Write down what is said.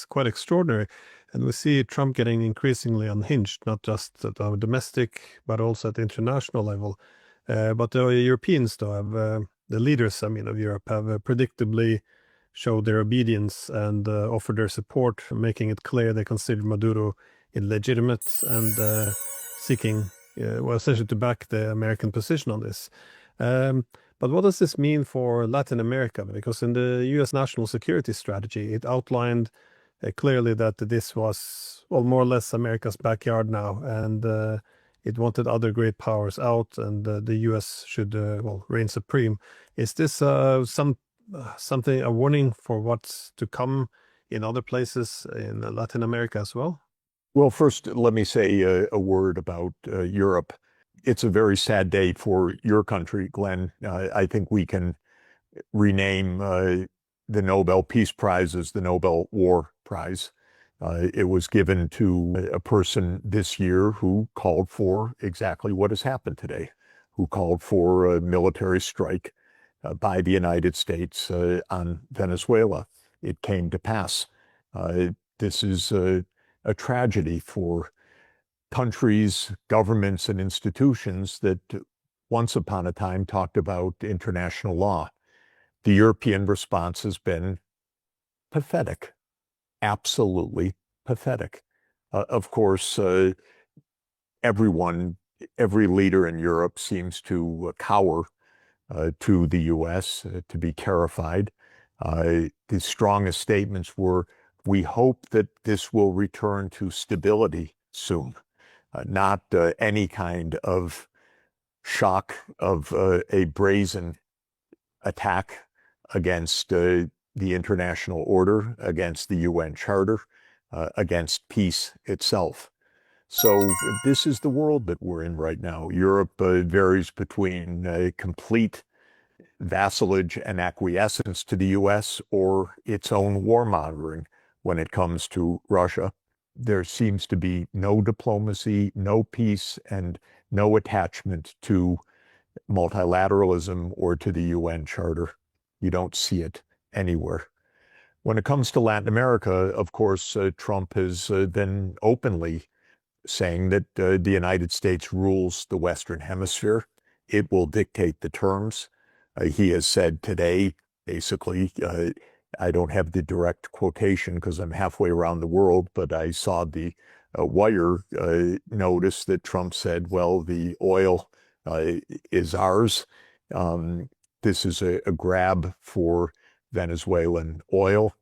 quite extraordinary. And we see Trump getting increasingly unhinged, not just at our domestic, but also at the international level. But the Europeans, though, the leaders, of Europe, have predictably showed their obedience and offered their support, making it clear they consider Maduro illegitimate and seeking, essentially to back the American position on this. But what does this mean for Latin America? Because in the U.S. national security strategy, it outlined clearly that this was, well, more or less America's backyard now, and it wanted other great powers out, and the U.S. should, reign supreme. Is this something, a warning for what's to come in other places in Latin America as well? Well, first, let me say a word about Europe. It's a very sad day for your country, Glenn. I think we can rename the Nobel Peace Prize as the Nobel War Prize. It was given to a person this year who called for exactly what has happened today, who called for a military strike by the United States on Venezuela. It came to pass. This is a tragedy for countries, governments, and institutions that once upon a time talked about international law. The European response has been pathetic, absolutely pathetic. Of course, every leader in Europe seems to cower to the U.S., to be terrified. The strongest statements were, "We hope that this will return to stability soon." Not any kind of shock of a brazen attack against the international order, against the UN Charter, against peace itself. So this is the world that we're in right now. Europe varies between complete vassalage and acquiescence to the U.S. or its own warmongering when it comes to Russia. There seems to be no diplomacy, no peace, and no attachment to multilateralism or to the UN Charter. You don't see it anywhere. When it comes to Latin America, of course, Trump has been openly saying that the United States rules the Western Hemisphere. It will dictate the terms. He has said today, basically, I don't have the direct quotation because I'm halfway around the world, but I saw the wire notice that Trump said, well, the oil is ours. This is a grab for Venezuelan oil.